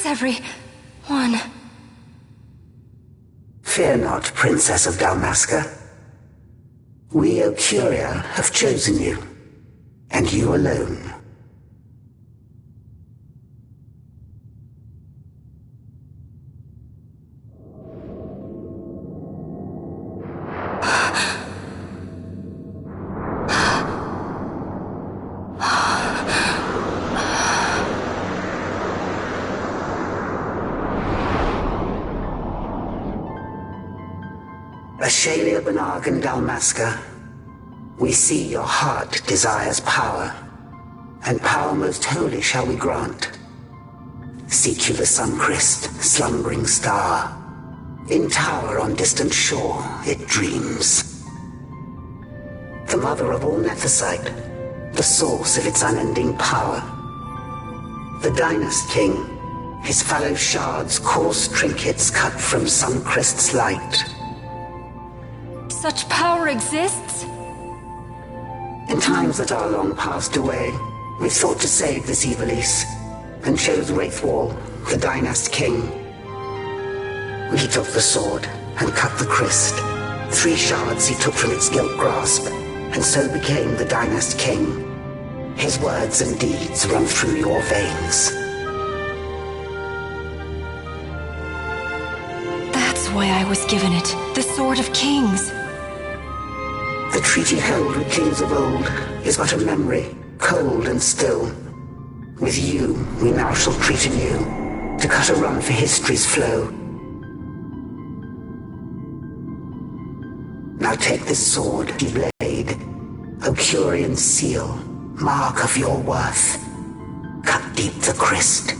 Where's everyone? Fear not, Princess of Dalmasca. We, Ocuria, have chosen you, and you alone. Ashalia Benarg and Dalmasca, we see your heart desires power, and power most holy shall we grant. Seek you the sun-kissed, slumbering star. In tower on distant shore it dreams. The mother of all Nethicite, the source of its unending power. The Dynast King, his fallow shards coarse trinkets cut from sun-crest's light. Such power exists? In times that are long passed away, we sought to save this Ivalice, and chose Wraithwall, the Dynast King. He took the sword and cut the crest. 3 shards he took from its gilt grasp, and so became the Dynast King. His words and deeds run through your veins. That's why I was given it, the Sword of Kings. The treaty held with kings of old is but a memory, cold and still. With you, we now shall treat anew, to cut a run for history's flow. Now take this sword, blade, Ocurian seal, mark of your worth. Cut deep the crest,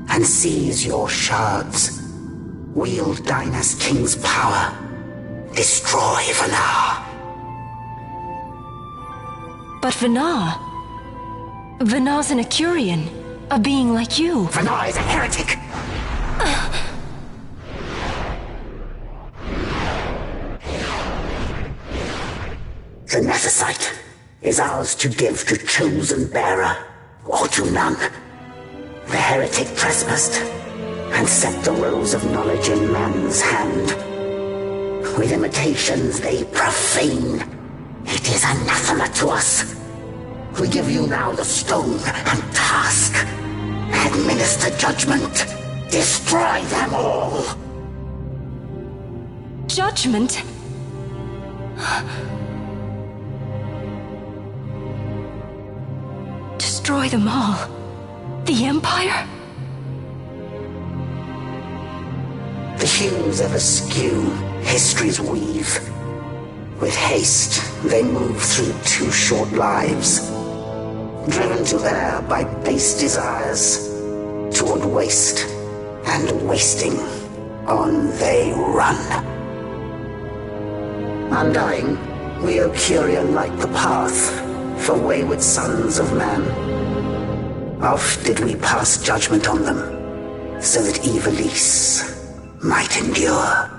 and seize your shards. Wield Dynast King's power, destroy Vanar. But Vanar... Vanar's an Ocurian, a being like you. Vanar is a heretic! The Nethicite is ours to give to chosen bearer, or to none. The heretic trespassed, and set the rose of knowledge in man's hand. With imitations they profane. It is anathema to us. We give you now the stone and task. Administer judgment. Destroy them all. Judgment? Destroy them all? The Empire? The hues ever skew, history's weave. With haste, they move through 2 short lives. Driven to err by base desires, toward waste, and wasting, on they run. Undying, we Ocuria light the path for wayward sons of man. Oft did we pass judgment on them, so that Ivalice might endure.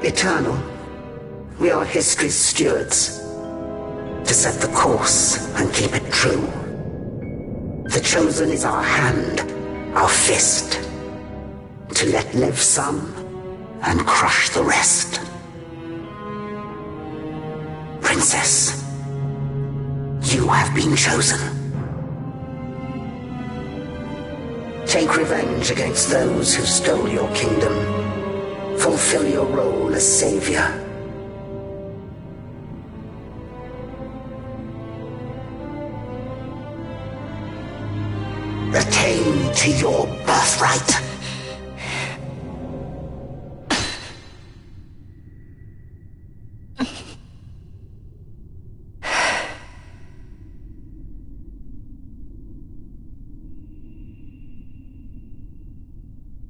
Eternal, we are history's stewards, to set the course and keep it true. The chosen is our hand, our fist, to let live some and crush the rest. Princess, you have been chosen. Take revenge against those who stole your kingdom. Fulfill your role as savior. Attain to your birthright.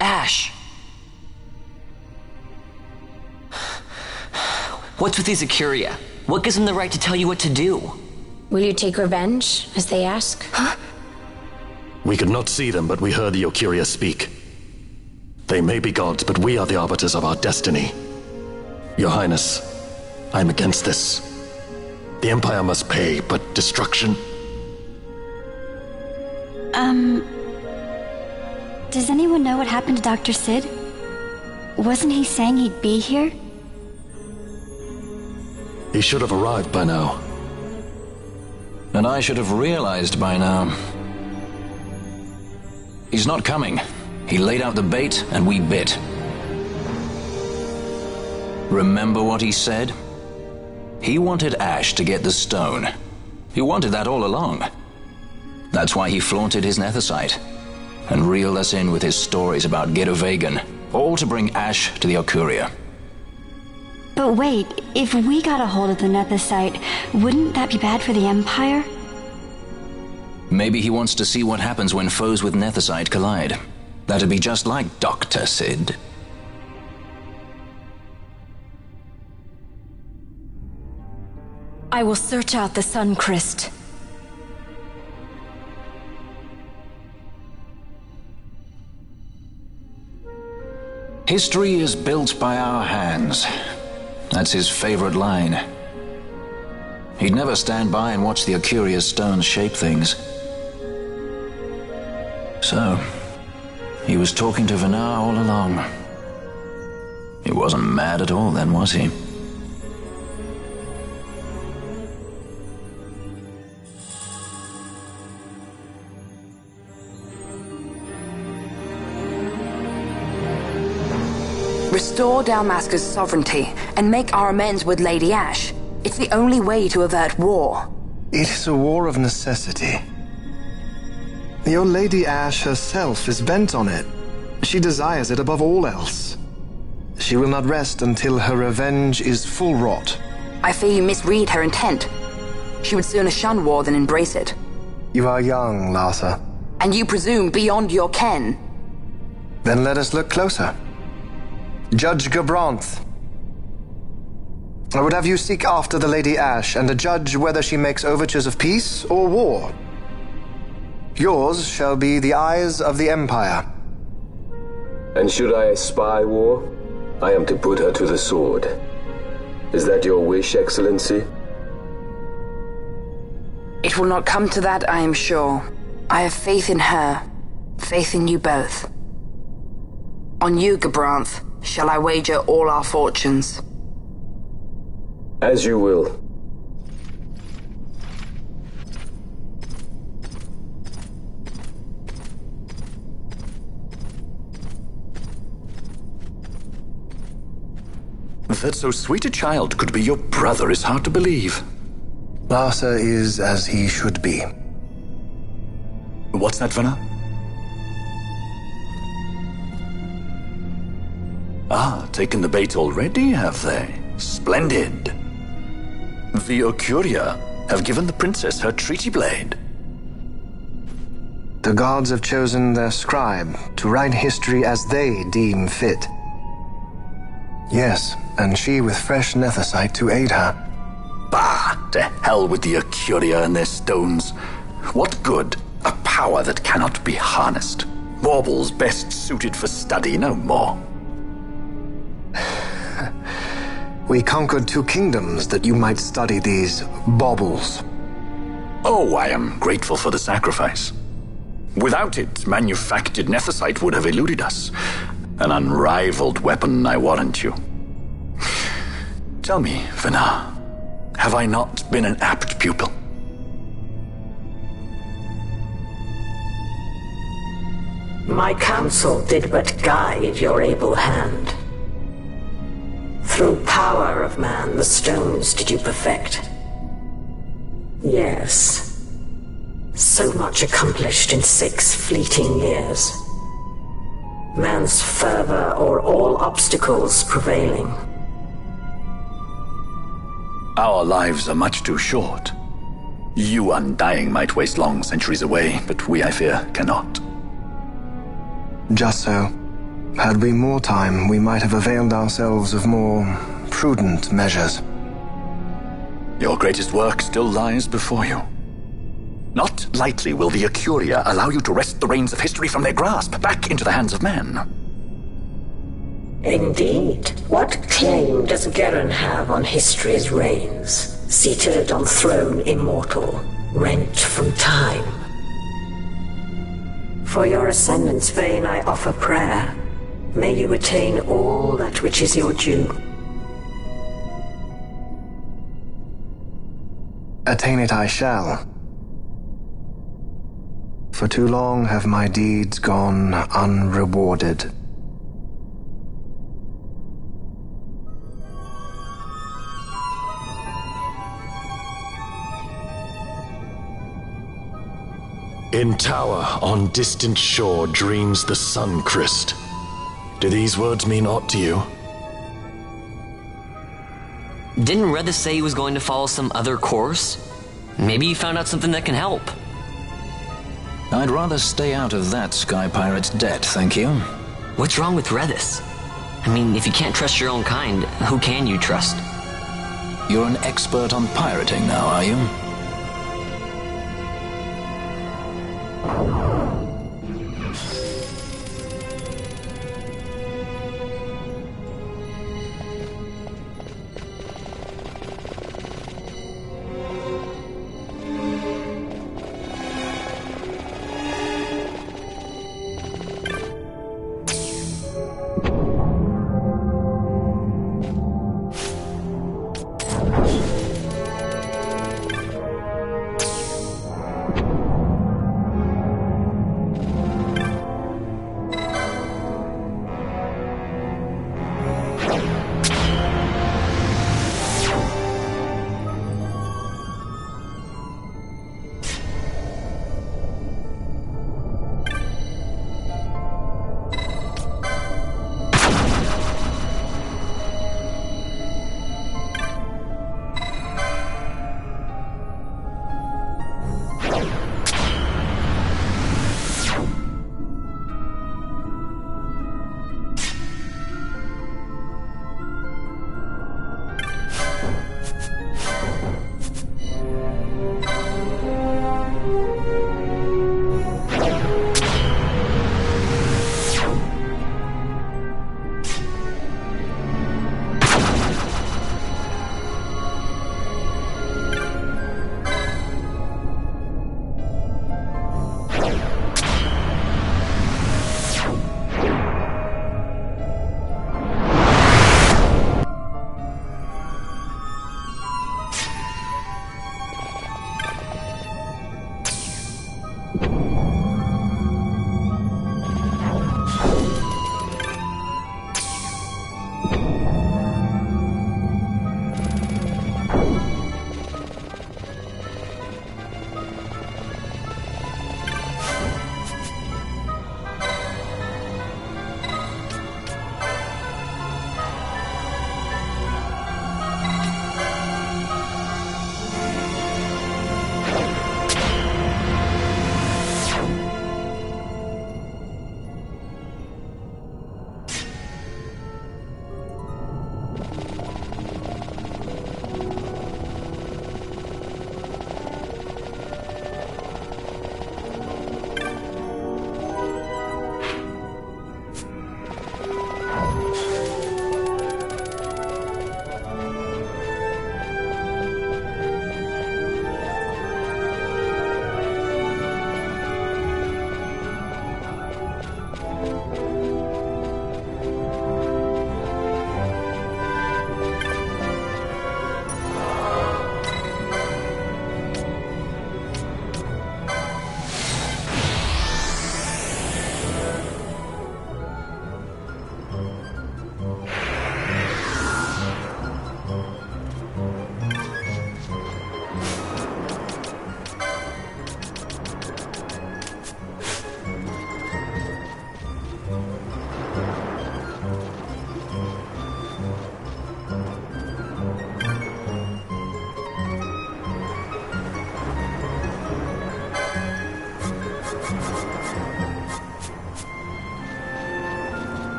Ash! What's with these Ocuria? What gives them the right to tell you what to do? Will you take revenge, as they ask? Huh? We could not see them, but we heard the Ocuria speak. They may be gods, but we are the arbiters of our destiny. Your Highness, I'm against this. The Empire must pay, but destruction? Does anyone know what happened to Dr. Sid? Wasn't he saying he'd be here? He should have arrived by now. And I should have realized by now. He's not coming. He laid out the bait, and we bit. Remember what he said? He wanted Ash to get the stone. He wanted that all along. That's why he flaunted his nethicite, and reeled us in with his stories about Gidovegan, all to bring Ash to the Okuria. But wait, if we got a hold of the nethicite, wouldn't that be bad for the Empire? Maybe he wants to see what happens when foes with nethicite collide. That'd be just like Dr. Sid. I will search out the Sun Crest. History is built by our hands. That's his favorite line. He'd never stand by and watch the Okuria's stones shape things. So, he was talking to Vinar all along. He wasn't mad at all then, was he? Restore Dalmasca's sovereignty and make our amends with Lady Ash. It's the only way to avert war. It is a war of necessity. Your Lady Ash herself is bent on it. She desires it above all else. She will not rest until her revenge is full wrought. I fear you misread her intent. She would sooner shun war than embrace it. You are young, Larsa. And you presume beyond your ken. Then let us look closer. Judge Gabranth. I would have you seek after the Lady Ash and judge whether she makes overtures of peace or war. Yours shall be the eyes of the Empire. And should I spy war, I am to put her to the sword. Is that your wish, Excellency? It will not come to that, I am sure. I have faith in her, faith in you both. On you, Gabranth, shall I wager all our fortunes? As you will. That so sweet a child could be your brother is hard to believe. Larsa is as he should be. What's that, Vana? Ah, taken the bait already, have they? Splendid. The Okuria have given the princess her treaty blade. The gods have chosen their scribe to write history as they deem fit. Yes, and she with fresh nethicite to aid her. Bah! To hell with the Okuria and their stones. What good? A power that cannot be harnessed. Baubles best suited for study, no more. We conquered 2 kingdoms that you might study these baubles. Oh, I am grateful for the sacrifice. Without it, manufactured nethicite would have eluded us. An unrivaled weapon, I warrant you. Tell me, Vana, have I not been an apt pupil? My counsel did but guide your able hand. Through power of man, the stones did you perfect. Yes. So much accomplished in 6 fleeting years. Man's fervor o'er all obstacles prevailing. Our lives are much too short. You undying might waste long centuries away, but we, I fear, cannot. Just so. Had we more time, we might have availed ourselves of more prudent measures. Your greatest work still lies before you. Not lightly will the Okuria allow you to wrest the reins of history from their grasp, back into the hands of men. Indeed. What claim does Geren have on history's reins, seated on throne immortal, rent from time? For your ascendant's vein I offer prayer. May you attain all that which is your due. Attain it I shall. For too long have my deeds gone unrewarded. In tower on distant shore dreams the sun Christ. Do these words mean aught to you? Didn't Redis say he was going to follow some other course? Maybe you found out something that can help. I'd rather stay out of that Sky Pirate's debt, thank you. What's wrong with Redis? I mean, if you can't trust your own kind, who can you trust? You're an expert on pirating now, are you?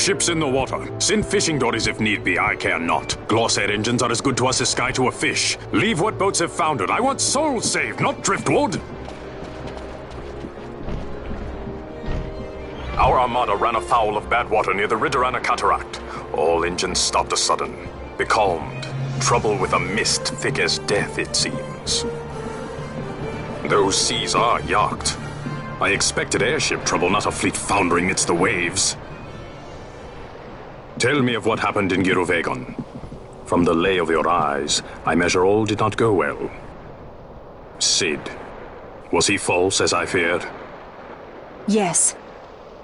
Ships in the water. Send fishing dories if need be, I care not. Glossair engines are as good to us as sky to a fish. Leave what boats have foundered. I want souls saved, not driftwood. Our armada ran afoul of bad water near the Ridorana Cataract. All engines stopped a sudden. Becalmed. Trouble with a mist thick as death, it seems. Those seas are yacht. I expected airship trouble, not a fleet foundering amidst the waves. Tell me of what happened in Girovegon. From the lay of your eyes, I measure all did not go well. Cid. Was he false, as I feared? Yes.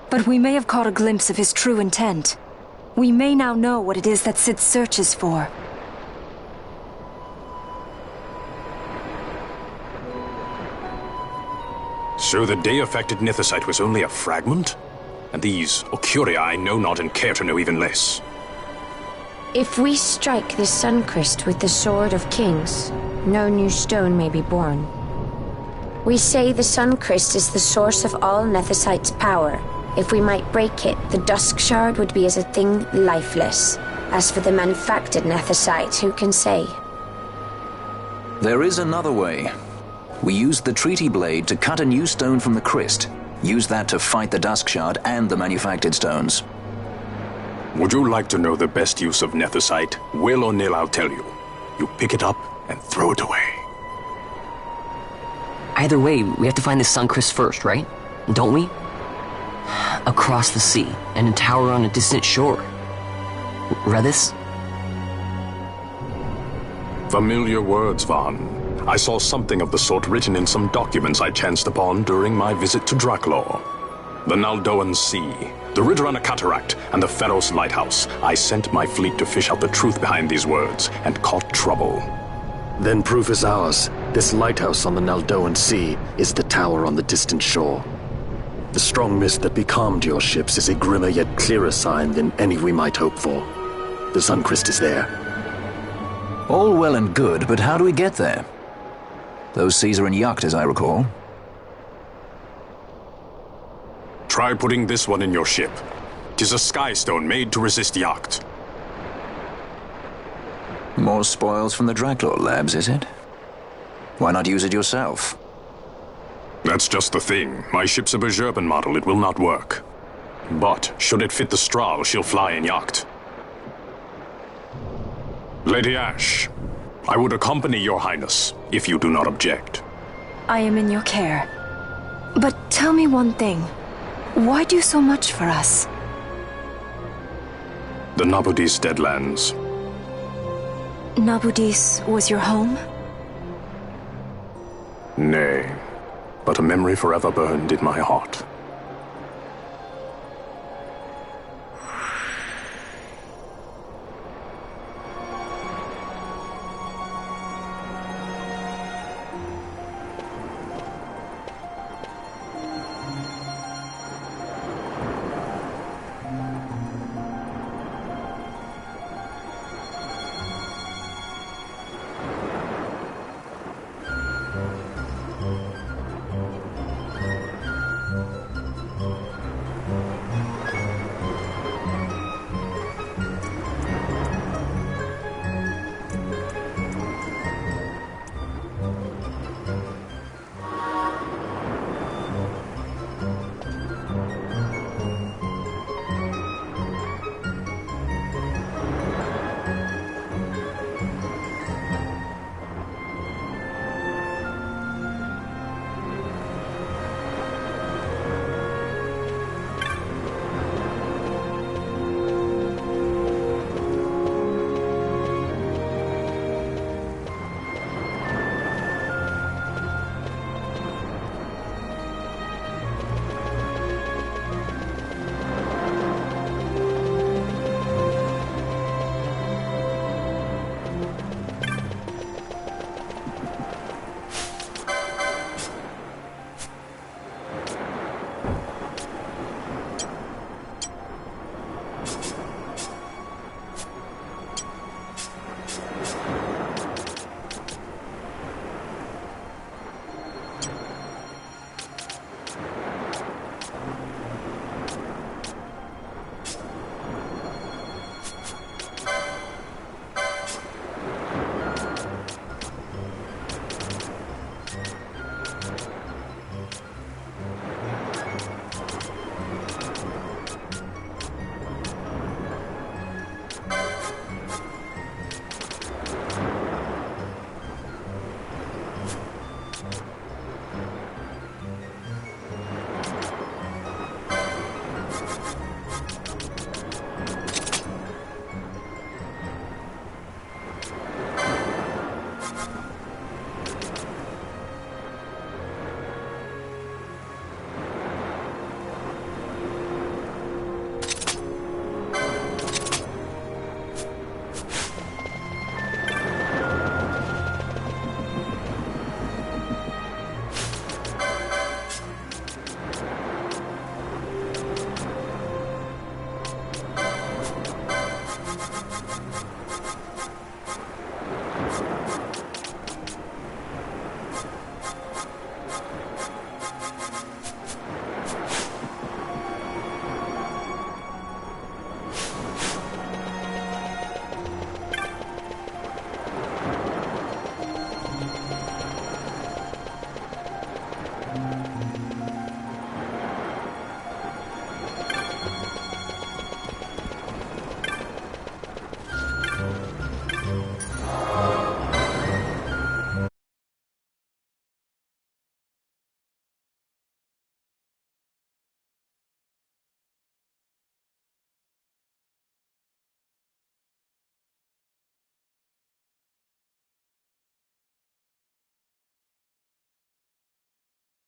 But we may have caught a glimpse of his true intent. We may now know what it is that Cid searches for. So the day-affected Nithosite was only a fragment? And these Ocuria I know not and care to know even less. If we strike the Suncrest with the Sword of Kings, no new stone may be born. We say the Suncrest is the source of all Nethosite's power. If we might break it, the Dusk Shard would be as a thing lifeless. As for the manufactured Nethosite, who can say? There is another way. We used the Treaty Blade to cut a new stone from the Crest. Use that to fight the Dusk Shard and the manufactured stones. Would you like to know the best use of Nethosite? Will or nil, I'll tell you. You pick it up and throw it away. Either way, we have to find the Suncrest first, right? Don't we? Across the sea, and a tower on a distant shore. Read this? Familiar words, Vaughn. I saw something of the sort written in some documents I chanced upon during my visit to Draklor. The Naldoan Sea, the Ridorana Cataract, and the Pharos Lighthouse. I sent my fleet to fish out the truth behind these words, and caught trouble. Then proof is ours. This lighthouse on the Naldoan Sea is the tower on the distant shore. The strong mist that becalmed your ships is a grimmer yet clearer sign than any we might hope for. The Suncrest is there. All well and good, but how do we get there? Those seas are in yacht, as I recall. Try putting this one in your ship. 'Tis a skystone made to resist yacht. More spoils from the Draklor labs, is it? Why not use it yourself? That's just the thing. My ship's a Bergerben model. It will not work. But, should it fit the Strahl, she'll fly in yacht. Lady Ash, I would accompany your highness, if you do not object. I am in your care. But tell me one thing. Why do so much for us? The Nabudis Deadlands. Nabudis was your home? Nay, but a memory forever burned in my heart.